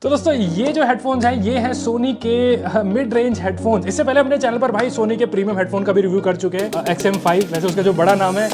तो दोस्तों ये जो हेडफोन्स हैं ये हैं सोनी के मिड रेंज हेडफोन्स। इससे पहले अपने चैनल पर भाई सोनी के प्रीमियम हेडफोन का भी रिव्यू कर चुके हैं, XM5। वैसे उसका जो बड़ा नाम है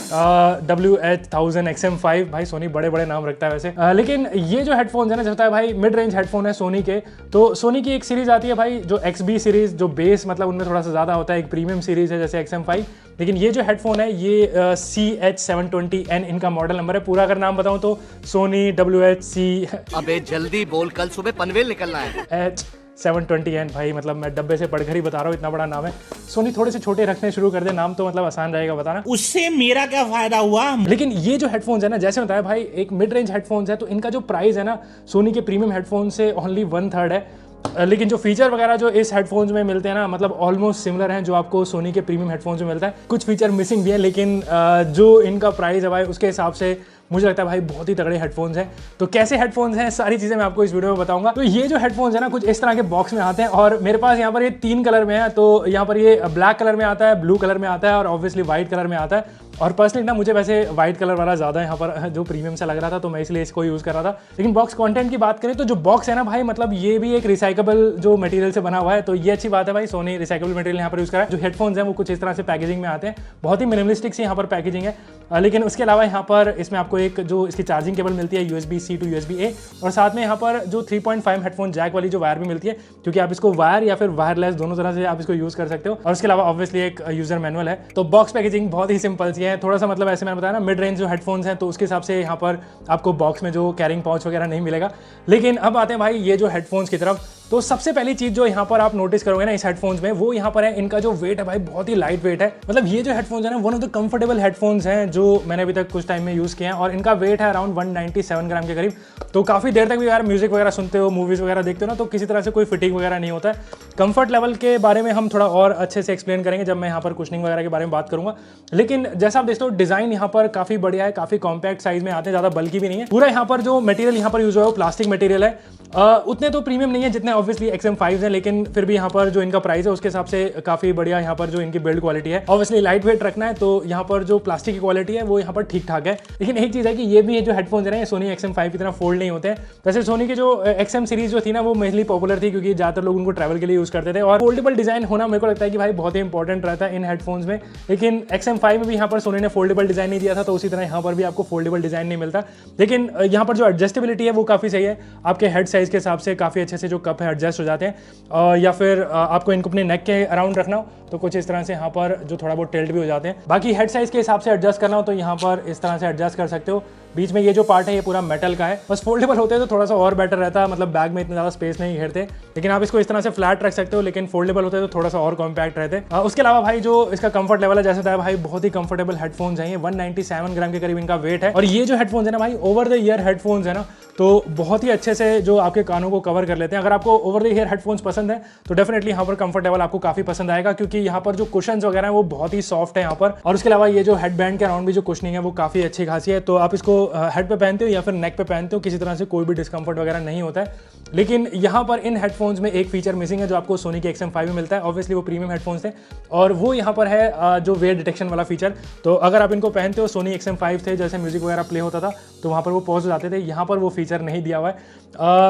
WH-1000 XM5। भाई सोनी बड़े बड़े नाम रखता है वैसे। लेकिन ये जो हेडफोन्स है ना, जैसा है भाई मिड रेंज हेडफोन है सोनी के। तो सोनी की एक सीरीज आती है भाई जो XB सीरीज, जो बेस मतलब उनमें थोड़ा सा ज्यादा होता है। एक प्रीमियम सीरीज है जैसे XM5। लेकिन ये जो हेडफोन है ये CH720N इनका मॉडल नंबर है। पूरा अगर नाम बताऊं तो सोनी WH-C अबे जल्दी बोल, कल सुबह पनवेल निकलना है। H720N। भाई मतलब मैं डब्बे से पढ़कर ही बता रहा हूँ, इतना बड़ा नाम है। सोनी थोड़े से छोटे रखने शुरू कर दे नाम, तो मतलब आसान रहेगा बताना। उससे मेरा क्या फायदा हुआ। लेकिन ये जो हेडफोन्स है ना, जैसे बताया भाई एक मिड रेंज हेडफोन्स है, तो इनका जो प्राइस है ना सोनी के प्रीमियम हेडफोन से ओनली 1/3 है। लेकिन जो फीचर वगैरह जो इस हेडफोन्स में मिलते हैं ना, मतलब ऑलमोस्ट सिमिलर हैं जो आपको सोनी के प्रीमियम हेडफोन्स में मिलता है। कुछ फीचर मिसिंग भी है, लेकिन जो इनका प्राइस है भाई उसके हिसाब से मुझे लगता है भाई बहुत ही तगड़े हेडफोन्स हैं। तो कैसे हेडफोन्स हैं सारी चीज़ें मैं आपको इस वीडियो में बताऊंगा। तो ये जो हेडफोन्स है ना कुछ इस तरह के बॉक्स में आते हैं, और मेरे पास यहाँ पर ये 3 कलर में है। तो यहाँ पर ये ब्लैक कलर में आता है, ब्लू कलर में आता है और ऑब्वियसली व्हाइट कलर में आता है। और पर्सनली ना मुझे वैसे व्हाइट कलर वाला ज़्यादा यहाँ पर जो प्रीमियम से लग रहा था, तो मैं इसलिए इसको यूज़ कर रहा था। लेकिन बॉक्स कंटेंट की बात करें तो जो बॉक्स है ना भाई, मतलब ये भी एक रिसाइकेबल जो मटेरियल से बना हुआ है। तो ये अच्छी बात है भाई, सोनी रिसाइकेबल मटेरियल यहाँ पर यूज़ करा है। जो हेडफोन्स हैं वो कुछ इस तरह से पैकेजिंग में आते हैं, बहुत ही मिनिमलिस्टिक सी यहाँ पर पैकेजिंग है। लेकिन उसके अलावा यहाँ पर इसमें आपको एक जो इसकी चार्जिंग केबल मिलती है USB-C to USB-A, और साथ में यहाँ पर जो 3.5 हेडफोन जैक वाली जो वायर भी मिलती है, क्योंकि आप इसको वायर या फिर वायरलेस दोनों तरह से आप इसको यूज़ कर सकते हो। और उसके अलावा ऑब्वियसली एक यूज़र मैनुअल है। तो बॉक्स पैकेजिंग बहुत ही सिंपल सी है, थोड़ा सा मतलब ऐसे मैंने बताया ना मिड रेंज जो हेडफोन्स हैं, तो उसके हिसाब से यहाँ पर आपको बॉक्स में जो कैरिंग पाउच वगैरह नहीं मिलेगा। लेकिन अब आते हैं भाई ये जो हेडफोन्स की तरफ। तो सबसे पहली चीज जो यहाँ पर आप नोटिस करोगे ना इस हेडफोन्स में, वो यहाँ पर है इनका जो वेट है भाई, बहुत ही लाइट वेट है। मतलब ये जो हेडफोन्स है ना one of the comfortable headphones हैं जो मैंने अभी तक कुछ टाइम में यूज किए हैं, और इनका वेट है अराउंड 197 ग्राम के करीब। तो काफी देर तक भी यार म्यूजिक वगैरह सुनते हो, मूवीज वगैरह देखते हो ना, तो किसी तरह से कोई फिटिंग वगैरह नहीं होता है। कंफर्ट लेवल के बारे में हम थोड़ा और अच्छे से एक्सप्लेन करेंगे जब मैं यहाँ पर कुशनिंग वगैरह के बारे में बात करूंगा। लेकिन जैसा आप देखते हो डिजाइन यहाँ पर काफी बढ़िया है, काफी कॉम्पैक्ट साइज में आते हैं, ज्यादा बल्कि भी नहीं है। पूरा यहाँ पर जो मटेरियल यहाँ पर यूज हुआ है वो प्लास्टिक मटेरियल है। उतने तो प्रीमियम नहीं है जितने ऑब्वियसली XM5 है, लेकिन फिर भी यहाँ पर जो इनका प्राइस है उसके हिसाब से काफी बढ़िया यहाँ पर जो इनकी बिल्ड क्वालिटी है। ऑब्वियसली लाइट वेट रखना है तो यहाँ पर जो प्लास्टिक की क्वालिटी है वो यहाँ पर ठीक ठाक है। लेकिन एक चीज है कि ये भी जो हेडफोन्स है ना, ये सोनी XM5 की तरह फोल्ड नहीं होते हैं। वैसे सोनी की जो XM सीरीज जो थी ना वो मेनली पॉपुलर थी, क्योंकि ज्यादातर लोग उनको ट्रैवल के लिए यूज करते थे, और फोल्डेबल डिजाइन होना मेरे को लगता है कि भाई बहुत ही इंपॉर्टेंट रहता है इन हेडफोन्स में। लेकिन XM5 में भी यहाँ पर सोनी ने फोल्डेबल डिजाइन नहीं दिया था, तो उसी तरह यहाँ पर भी आपको फोल्डेबल डिजाइन नहीं मिलता। लेकिन यहाँ पर जो एडजस्टेबिलिटी है वो काफी सही है, आपके हेड साइज के हिसाब से काफी अच्छे से जो कप है एडजस्ट हो जाते हैं। या फिर आपको इनको अपने नेक के अराउंड रखना हो तो कुछ इस तरह से यहाँ पर जो थोड़ा बहुत टिल्ट भी हो जाते हैं। बाकी हेड साइज के हिसाब से एडजस्ट करना हो तो यहाँ पर इस तरह से एडजस्ट कर सकते हो। बीच में ये जो पार्ट है ये पूरा मेटल का है। बस फोल्डेबल होते हैं तो थोड़ा सा और बेटर रहता है, मतलब बैग में इतना ज़्यादा स्पेस नहीं घेरते। लेकिन आप इसको इस तरह से फ्लैट रख सकते हो, लेकिन फोल्डेबल होते हैं तो थोड़ा सा और कॉम्पैक्ट रहते हैं। उसके अलावा भाई जो इसका कंफर्ट लेवल है, जैसे था भाई बहुत ही कंफर्टेबल हेडफोन्स हैं। ये 197 ग्राम के करीब इनका वेट है, और ये जो हेडफोन्स है ना भाई ओवर द ईयर हेडफोन्स है ना, तो बहुत ही अच्छे से जो आपके कानों को कवर कर लेते हैं। अगर आपको ओवर द ईयर हेडफोन्स पसंद है तो डेफिनेटली यहाँ पर कंफर्ट लेवल आपको काफी पसंद आएगा, क्योंकि यहाँ पर जो कुशन्स वगैरह है वो बहुत ही सॉफ्ट है यहाँ पर। और उसके अलावा ये जो हेडबैंड के अराउंड भी जो कुशनिंग है वो काफी अच्छी खासी है। तो आप इसको हेड पे पहनते हो या फिर नेक पे पहनते हो, किसी तरह से कोई भी डिस्कंफर्ट वगैरह नहीं होता है। लेकिन यहाँ पर इन हेडफोन्स में एक फीचर मिसिंग है जो आपको सोनी के XM5 में मिलता है। ऑब्वियसली वो प्रीमियम हेडफोन्स थे, और वो यहाँ पर है जो वेयर डिटेक्शन वाला फीचर। तो अगर आप इनको पहनते हो, सोनी XM5 थे, जैसे म्यूजिक वगैरह प्ले होता था तो वहाँ पर वो पॉज हो जाते थे, यहाँ पर वो फीचर नहीं दिया हुआ है।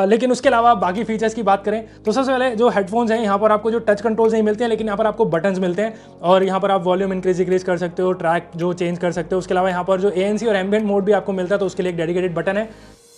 लेकिन उसके अलावा बाकी फीचर्स की बात करें तो सबसे पहले जो हेडफोन्स हैं यहाँ पर आपको जो टच कंट्रोल्स नहीं मिलते हैं, लेकिन यहाँ पर आपको बटन्स मिलते हैं, और यहाँ पर आप वॉल्यूम इंक्रीज डिक्रीज कर सकते हो, ट्रैक जो चेंज कर सकते हो। उसके अलावा यहाँ पर जो ANC और एम्बिएंट मोड भी आपको मिलता है, तो उसके लिए एक डेडिकेटेड बटन है।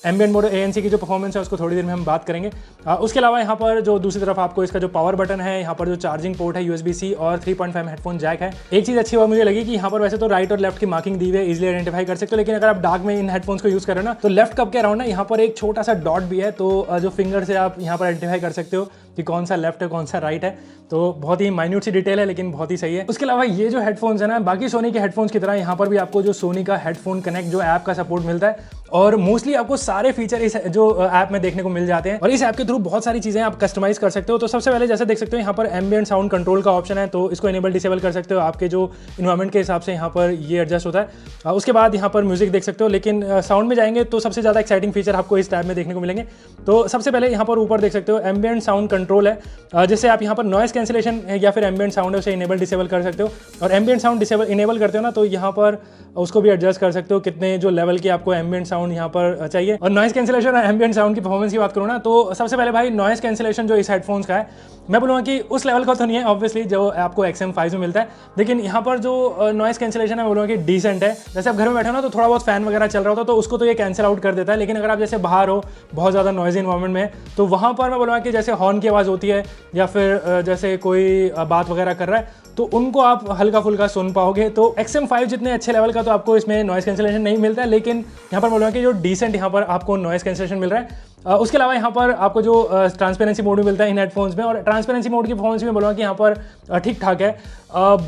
एम्बिएंट मोड ANC की जो परफॉर्मेंस है उसको थोड़ी देर में हम बात करेंगे। उसके अलावा यहाँ पर जो दूसरी तरफ आपको इसका जो पावर बटन है, यहाँ पर जो चार्जिंग पोर्ट है USB-C और 3.5 हेडफोन जैक है। एक चीज़ अच्छी हुआ मुझे लगी कि यहाँ पर वैसे तो राइट और लेफ्ट की मार्किंग दी हुई है, इजीली आइडेंटिफाई कर सकते हो। लेकिन अगर आप डार्क में इन हेडफोन्स को यूज़ करें ना, तो लेफ्ट कप के अराउंड ना यहाँ पर एक छोटा सा डॉट भी है, तो जो फिंगर से आप यहाँ पर आइडेंटिफाई कर सकते हो कि कौन सा लेफ्ट है कौन सा राइट है। तो बहुत ही माइन्यूट सी डिटेल है, लेकिन बहुत ही सही है। उसके अलावा ये जो हेडफोन्स है ना, बाकी सोनी के हेडफोन्स की तरह यहाँ पर भी आपको जो सोनी का हेडफोन कनेक्ट जो ऐप का सपोर्ट मिलता है, और मोस्टली आपको सारे फीचर इस जो ऐप में देखने को मिल जाते हैं, और इस ऐप के थ्रू बहुत सारी चीजें आप कस्टमाइज कर सकते हो। तो सबसे पहले जैसे देख सकते हो यहाँ पर एम्बिएंट साउंड कंट्रोल का ऑप्शन है, तो इसको इनेबल डिसेबल कर सकते हो। आपके जो इन्वायरमेंट के हिसाब से यहाँ पर ये एडजस्ट होता है। उसके बाद यहाँ पर म्यूजिक देख सकते हो, लेकिन साउंड में जाएंगे तो सबसे ज्यादा एक्साइटिंग फीचर आपको इस टैब में देखने को मिलेंगे। तो सबसे पहले यहाँ पर ऊपर देख सकते हो एम्बिएंट साउंड कंट्रोल है जिससे आप यहाँ पर नॉइस कैंसिलेशन या फिर एम्बिएंट साउंड है उसे इनेबल डिसेबल कर सकते हो। और एम्बिएंट साउंड डिसेबल इनेबल करते हो ना तो यहाँ पर उसको भी एडजस्ट कर सकते हो कितने जो लेवल की आपको एम्बिएंट साउंड यहाँ पर चाहिए। और नॉइस कैंसिलेशन और एम्बिएंट साउंड की परफॉर्मेंस की बात करूँ ना तो सबसे पहले भाई नॉइस कैंसिलेशन जो इस हेडफोन्स का है मैं बोलूँगा कि उस लेवल का तो नहीं है ऑब्वियसली जो आपको XM5 में मिलता है, लेकिन यहाँ पर जो नॉइस कैंसिलेशन है मैं बोलूँगा कि डिसेंट है। जैसे आप घर में बैठे हो ना तो थोड़ा बहुत फैन वगैरह चल रहा होता तो उसको तो ये कैंसिल आउट कर देता है, लेकिन अगर आप जैसे बाहर हो बहुत ज़्यादा नॉइजी इन्वायरमेंट में तो वहाँ पर मैं बोलूँगा कि जैसे हॉर्न की आवाज़ होती है या फिर जैसे कोई बात वगैरह कर रहा है तो उनको आप हल्का फुल्का सुन पाओगे। तो XM5 जितने अच्छे लेवल का तो आपको इसमें नॉइस कैंसिलेशन नहीं मिलता है, लेकिन यहाँ पर बोलूँगा कि जो डिसेंट यहाँ पर आपको नॉइस कैंसिलेशन मिल रहा है। उसके अलावा यहाँ पर आपको जो ट्रांसपेरेंसी मोड भी मिलता है इन हेडफोन्स में, और ट्रांसपेरेंसी मोड की परफॉर्मेंस में बोलूँगा कि यहाँ पर ठीक ठाक है।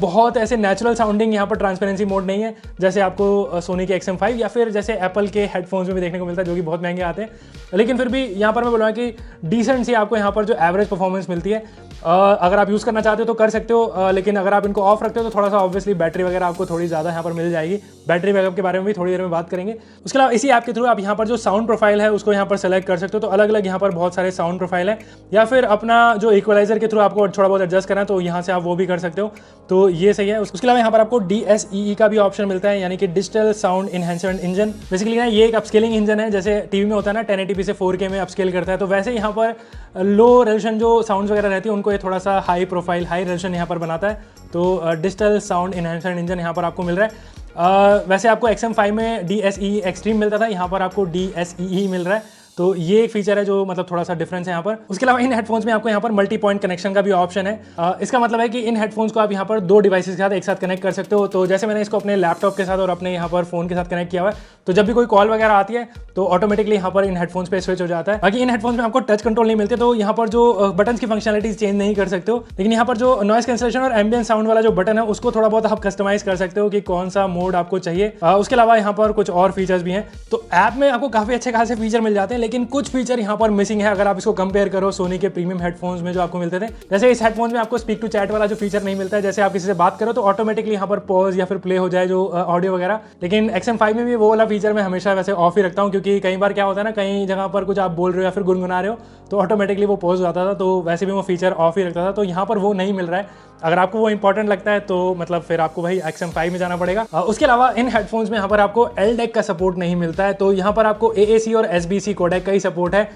बहुत ऐसे नेचुरल साउंडिंग यहाँ पर ट्रांसपेरेंसी मोड नहीं है जैसे आपको सोनी के XM5 या फिर जैसे एप्पल के हेडफोन्स में भी देखने को मिलता है जो कि बहुत महंगे आते हैं, लेकिन फिर भी यहाँ पर मैं बोलूँगा कि डिसेंट सी आपको यहाँ पर जो एवरेज परफॉर्मेंस मिलती है। अगर आप यूज़ करना चाहते हो तो कर सकते हो, लेकिन अगर आप इनको ऑफ रखते हो तो थोड़ा सा ऑब्वियसली बैटरी वगैरह आपको थोड़ी ज़्यादा यहाँ पर मिल जाएगी। बैटरी बैकअप के बारे में भी थोड़ी देर में बात करेंगे। उसके अलावा इसी ऐप के थ्रू आप यहाँ पर जो साउंड प्रोफाइल है उसको यहाँ पर सेलेक्ट कर सकते हो, तो अलग अलग यहाँ पर बहुत सारे साउंड प्रोफाइल है, या फिर अपना जो इक्वलाइजर के थ्रू आपको थोड़ा बहुत एडजस्ट करना है तो यहाँ से आप वो भी कर सकते हो, तो ये सही है। उसके अलावा यहाँ पर आपको DSEE का भी ऑप्शन मिलता है, यानी कि digital sound enhancement engine. Basically ना ये एक अपस्केलिंग इंजन है, जैसे टीवी में होता है ना 1080p से 4K में अपस्केल करता है, तो वैसे यहाँ पर लो रेजोल्यूशन जो साउंड्स वगैरह रहती है उनको ये थोड़ा सा हाई प्रोफाइल हाई रेजोल्यूशन यहाँ पर बनाता है। तो डिजिटल साउंड इनहेंसमेंट इंजन यहाँ पर आपको मिल रहा है। वैसे आपको XM5 में DSEE एक्सट्रीम मिलता था, यहाँ पर आपको DSEE मिल रहा है, तो ये एक फीचर है जो मतलब थोड़ा सा डिफरेंस है यहाँ पर। उसके अलावा इन हेडफोन्स में आपको यहाँ पर मल्टी पॉइंट कनेक्शन का भी ऑप्शन है। इसका मतलब है कि इन हेडफोन्स को आप यहाँ पर दो डिवाइसेस के साथ एक साथ कनेक्ट कर सकते हो। तो जैसे मैंने इसको अपने लैपटॉप के साथ और अपने यहाँ पर फोन के साथ कनेक्ट किया हुआ है, तो जब भी कोई कॉल वगैरह आती है तो ऑटोमेटिकली यहाँ पर इन हेडफोन्स पे स्विच हो जाता है। बाकी इन हेडफोन्स में आपको टच कंट्रोल नहीं मिलते, तो यहाँ पर जो बटन की फंक्शनलिटीज चेंज नहीं कर सकते हो, लेकिन यहाँ पर जो नॉइस कैंसिलेशन और एम्बिएंट साउंड वाला जो बटन है उसको थोड़ा बहुत आप कस्टमाइज कर सकते हो कि कौन सा मोड आपको चाहिए। उसके अलावा यहाँ पर कुछ और फीचर्स भी हैं, तो ऐप में आपको काफी अच्छे खासे फीचर मिल जाते हैं, लेकिन कुछ फीचर यहाँ पर मिसिंग है अगर आप इसको कंपेयर करो सोनी के प्रीमियम हेडफोन्स में जो आपको मिलते थे। जैसे इस हेडफोन्स में आपको स्पीक टू चैट वाला जो फीचर नहीं मिलता है, जैसे आप किसी से बात करो तो ऑटोमेटिकली यहाँ पर पॉज या फिर प्ले हो जाए जो ऑडियो वगैरह, लेकिन XM5 में भी वो वाला फीचर मैं हमेशा वैसे ऑफ ही रखता हूँ, क्योंकि कई बार क्या होता है ना कई जगह पर कुछ आप बोल रहे हो या फिर गुनगुना रहे हो तो ऑटोमेटिकली वो पॉज हो जाता था, तो वैसे भी वो फीचर ऑफ ही रखता था, तो यहाँ पर वो नहीं मिल रहा है। अगर आपको वो इंपॉर्टेंट लगता है तो मतलब फिर आपको भाई XM5 में जाना पड़ेगा। उसके अलावा इन हेडफोन्स में यहाँ पर आपको LDAC का सपोर्ट नहीं मिलता है, तो यहाँ पर आपको AAC और SBC कोडेक का ही सपोर्ट है।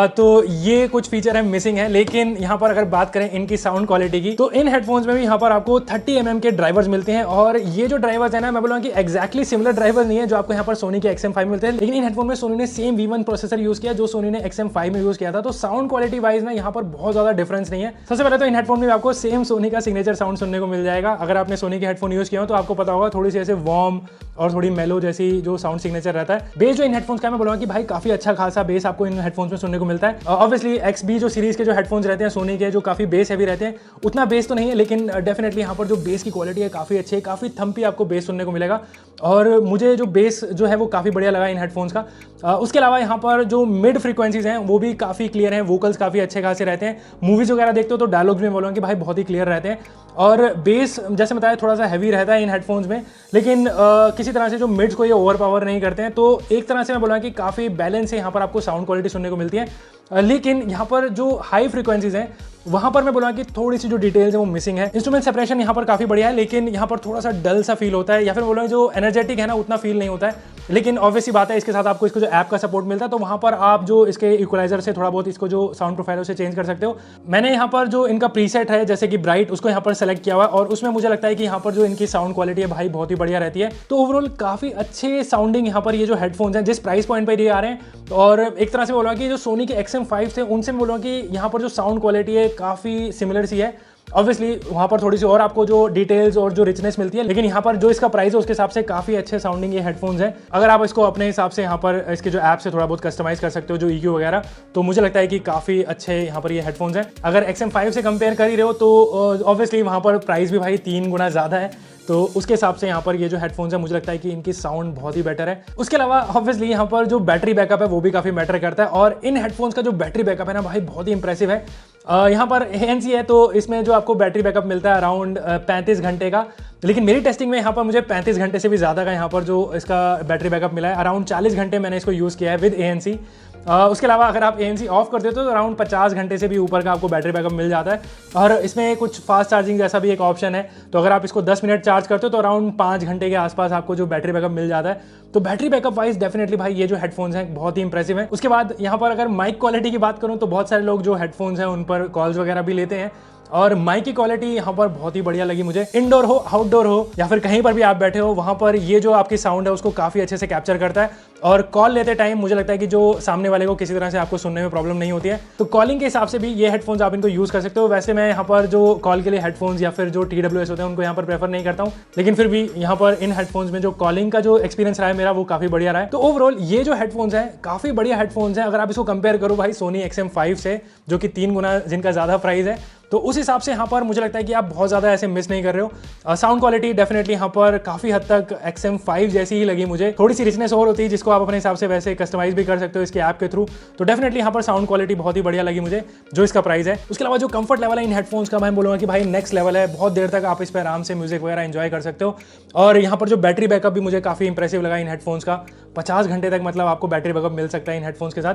तो ये कुछ फीचर है मिसिंग है, लेकिन यहाँ पर अगर बात करें इनकी साउंड क्वालिटी की तो इन हेडफोन्स में भी यहाँ पर आपको 30 mm के ड्राइवर्स मिलते हैं, और ये जो ड्राइवर्स है ना मैं बोलूँगा कि एक्जैक्टली सिमिलर ड्राइवर नहीं है जो आपको यहाँ पर सोनी के XM5 में मिलते हैं, लेकिन इन हेडफोन में सोनी ने सेम V1 प्रोसेसर यूज किया जो सोनी ने XM5 में यूज किया था, तो साउंड क्वालिटी वाइज ना यहाँ पर बहुत ज्यादा डिफरेंस नहीं है। सबसे पहले तो इन हेडफोन में आपको सेम सोनी का सिग्नेचर साउंड सुनने को मिल जाएगा। अगर आपने सोनी के हेडफोन यूज किया हो तो आपको पता होगा थोड़ी सी ऐसे वार्म और थोड़ी मेलो जैसी जो साउंड सिग्नेचर रहता है। बेस जो इन हेडफोन्स का मैं बोलूँगा कि भाई काफी अच्छा खासा बेस आपको इन हेडफोन्स में सुनने को मिलता है। ऑब्वियसली XB जो सीरीज के जो हेडफोन्स रहते हैं सोनी के जो काफी बेस हैवी रहते हैं, उतना बेस तो नहीं है, लेकिन डेफिनेटली यहाँ पर जो बेस की क्वालिटी है काफी अच्छी है, काफी थम्पी आपको बेस सुनने को मिलेगा, और मुझे जो बेस जो है वो काफी बढ़िया लगा इन हेडफोन्स का। उसके अलावा यहाँ पर जो मिड फ्रीक्वेंसीज हैं वो भी काफी क्लियर हैं, वोकल्स काफी अच्छे खासे रहते हैं। मूवीज वगैरह देखते हो तो डायलॉग्स में बोलूँगा कि भाई बहुत ही क्लियर रहते हैं, और बेस जैसे बताया थोड़ा सा हैवी रहता है इन हेडफोन्स में, लेकिन किसी तरह से जो मिड्स को ये ओवर पावर नहीं करते हैं, तो एक तरह से मैं बोलूँगा कि काफ़ी बैलेंस से यहाँ पर आपको साउंड क्वालिटी सुनने को मिलती है। लेकिन यहाँ पर जो हाई फ्रीक्वेंसीज हैं वहाँ पर मैं बोलूँगा कि थोड़ी सी जो डिटेल्स है वो मिसिंग है। इंस्ट्रूमेंट सेपरेशन यहाँ पर काफ़ी बढ़िया है, लेकिन यहाँ पर थोड़ा सा डल सा फील होता है, या फिर बोलूँगा जो एनर्जेटिक है ना उतना फील नहीं होता है। लेकिन ऑब्वियसली बात है इसके साथ आपको इसको जो ऐप का सपोर्ट मिलता है, तो वहाँ पर आप जो इसके इक्वलाइजर से थोड़ा बहुत इसको जो साउंड प्रोफाइल है उसे चेंज कर सकते हो। मैंने यहाँ पर जो इनका प्रीसेट है जैसे कि ब्राइट, उसको यहाँ पर सेलेक्ट किया हुआ है, और उसमें मुझे लगता है कि यहाँ पर जो इनकी साउंड क्वालिटी है भाई बहुत ही बढ़िया रहती है। तो ओवरऑल काफ़ी अच्छे साउंडिंग यहाँ पर ये जो हेडफोन्स हैं जिस प्राइस पॉइंट पर ये आ रहे हैं, और एक तरह से बोलूँगा कि जो सोनी के XM5 थे उनसे बोलूँगा कि यहाँ पर जो साउंड क्वालिटी है काफ़ी सिमिलर सी है। ऑब्वियसली वहाँ पर थोड़ी सी और आपको जो डिटेल्स और जो रिचनेस मिलती है, लेकिन यहाँ पर जो इसका प्राइस है उसके हिसाब से काफ़ी अच्छे साउंडिंग ये हेडफोन्स हैं। अगर आप इसको अपने हिसाब से यहाँ पर इसके जो ऐप से थोड़ा बहुत कस्टमाइज कर सकते हो जो EQ वगैरह, तो मुझे लगता है कि काफ़ी अच्छे यहाँ पर ये हेडफोन्स हैं। अगर XM5 से कंपेयर कर ही रहे हो तो ऑब्वियसली वहाँ पर प्राइस भी भाई 3 गुना ज़्यादा है, तो उसके हिसाब से यहाँ पर ये जो हेडफोन्स है मुझे लगता है कि इनकी साउंड बहुत ही बेटर है। उसके अलावा ऑब्वियसली यहाँ पर जो बैटरी बैकअप है वो भी काफ़ी मैटर करता है, और इन हेडफोन्स का जो बैटरी बैकअप है ना भाई बहुत ही इंप्रेसिव है। यहाँ पर ANC है तो इसमें जो आपको बैटरी बैकअप मिलता है अराउंड 35 घंटे का, लेकिन मेरी टेस्टिंग में यहाँ पर मुझे 35 घंटे से भी ज़्यादा का यहाँ पर जो इसका बैटरी बैकअप मिला है। अराउंड 40 घंटे मैंने इसको यूज़ किया है विद ANC। उसके अलावा अगर आप ANC ऑफ कर देते हो तो अराउंड 50 घंटे से भी ऊपर का आपको बैटरी बैकअप मिल जाता है। और इसमें कुछ फास्ट चार्जिंग जैसा भी एक ऑप्शन है, तो अगर आप इसको 10 मिनट चार्ज करते हो तो अराउंड 5 घंटे के आसपास आपको जो बैटरी बैकअप मिल जाता है। तो बैटरी बैकअप वाइज डेफिनेटली भाई ये जो हेडफोन्स हैं बहुत ही इंप्रेसिव है। उसके बाद यहाँ पर अगर माइक क्वालिटी की बात करूँ तो बहुत सारे लोग जो हेडफोन्स हैं उन पर कॉल्स वगैरह भी लेते हैं, और माइक की क्वालिटी यहाँ पर बहुत ही बढ़िया लगी मुझे। इंडोर हो, आउटडोर हो, या फिर कहीं पर भी आप बैठे हो, वहाँ पर ये जो आपकी साउंड है उसको काफ़ी अच्छे से कैप्चर करता है। और कॉल लेते टाइम मुझे लगता है कि जो सामने वाले को किसी तरह से आपको सुनने में प्रॉब्लम नहीं होती है। तो कॉलिंग के हिसाब से भी ये हेडफोन्स आप इनको यूज़ कर सकते हो। वैसे मैं यहाँ पर जो कॉल के लिए हेडफोन्स या फिर जो TWS होते हैं उनको यहाँ पर प्रेफर नहीं करता हूँ, लेकिन फिर भी यहाँ पर इन हेडफोन्स में जो कॉलिंग का जो एक्सपीरियंस रहा है मेरा वो काफ़ी बढ़िया रहा है। तो ओवरऑल ये जो हेडफोन्स हैं काफ़ी बढ़िया हेडफोन्स हैं। अगर आप इसको कंपेयर करो भाई सोनी XM5 से, जो कि 3 गुना जिनका ज़्यादा प्राइस है, तो उस हिसाब से यहाँ पर मुझे लगता है कि आप बहुत ज़्यादा ऐसे मिस नहीं कर रहे हो। साउंड क्वालिटी डेफिनेटली यहाँ पर काफ़ी हद तक XM5 जैसी ही लगी मुझे। थोड़ी सी रिचनेस और होती है जिसको आप अपने हिसाब से वैसे कस्टमाइज भी कर सकते हो इसके ऐप के थ्रू। तो डेफिनेटली यहाँ पर साउंड क्वालिटी बहुत ही बढ़िया लगी मुझे जो इसका प्राइस है। उसके अलावा जो कंफर्ट लेवल है इन हेडफोन्स का, मैं बोलूँगा कि भाई नेक्स्ट लेवल है। बहुत देर तक आप इस पर आराम से म्यूजिक वगैरह एंजॉय कर सकते हो। और यहाँ पर जो बैटरी बैकअप भी मुझे काफ़ी इंप्रेसिव लगा इन हेडफोन्स का। 50 घंटे तक मतलब आपको बैटरी बैकअप मिल सकता है इन हेडफोन्स के साथ।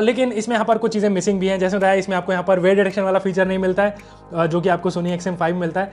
लेकिन इसमें यहाँ पर कुछ चीज़ें मिसिंग भी हैं। जैसे बताया, इसमें आपको यहाँ पर वेट डिटेक्शन वाला फीचर नहीं मिलता है जो कि आपको सोनी XM5 में मिलता है।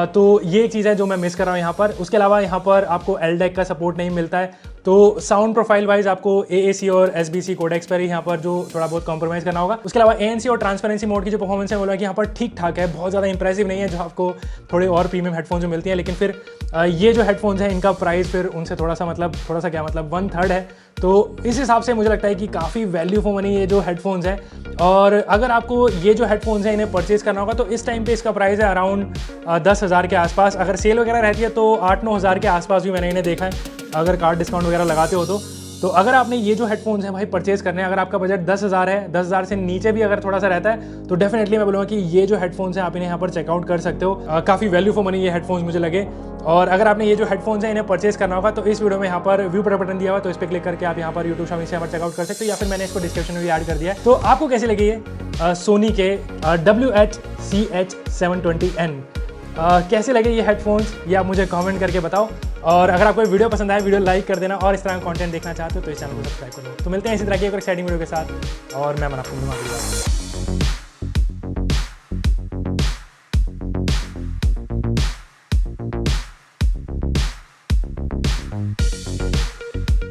तो ये एक चीज़ है जो मैं मिस कर रहा हूँ यहाँ पर। उसके अलावा यहाँ पर आपको LDAC का सपोर्ट नहीं मिलता है। तो साउंड प्रोफाइल वाइज आपको AAC और SBC कोडेक्स पर ही यहाँ पर जो थोड़ा बहुत कॉम्प्रोमाइज़ करना होगा। उसके अलावा ANC और ट्रांसपेरेंसी मोड की जो परफॉर्मेंस है वो कि यहाँ पर ठीक ठाक है, बहुत ज़्यादा इंप्रेसिव नहीं है जो आपको थोड़े और प्रीमियम हेडफोन्स में मिलती हैं। लेकिन फिर ये जो हेडफोन्स हैं इनका प्राइस फिर उनसे थोड़ा सा 1/3 है। तो इस हिसाब से मुझे लगता है कि काफ़ी वैल्यू फॉर मनी ये जो हेडफोन्स हैं। और अगर आपको ये जो हेडफोन्स हैं इन्हें परचेज करना होगा तो इस टाइम पे इसका प्राइस है अराउंड 10,000 के आसपास। अगर सेल वगैरह रहती है तो 8-9 हज़ार के आसपास भी मैंने इन्हें देखा है, अगर कार्ड डिस्काउंट वगैरह लगाते हो तो अगर आपने ये जो हेडफोन्स हैं भाई परचेज करने हैं, अगर आपका बजट 10,000 है, 10,000 से नीचे भी अगर थोड़ा सा रहता है, तो डेफिनेटली मैं बोलूँगा कि ये जो हेडफोन्स हैं आप इन्हें यहाँ पर चेकआउट कर सकते हो। काफ़ी वैल्यू फॉर मनी ये हेडफोन्स मुझे लगे। और अगर आपने ये जो हेडफोन्स हैं इन्हें परचेज करना होगा तो इस वीडियो में यहाँ पर व्यू पर बटन दिया हुआ, तो इस पर क्लिक करके आप यहाँ पर यूट्यूब शॉमी से चेकआउट कर सकते हो, या फिर मैंने इसको डिस्क्रिप्शन में भी ऐड कर दिया है। तो आपको कैसे लगी ये सोनी के WH-CH720N कैसे लगे ये हेडफोन्स, ये आप मुझे कमेंट करके बताओ। और अगर आपको वीडियो पसंद आए तो लाइक कर देना, और इस तरह का कंटेंट देखना चाहते हो तो इस चैनल को सब्सक्राइब कर दो। तो मिलते हैं इसी तरह की एक एक्साइटिंग वीडियो के साथ, और मैं आपको मिलूंगा।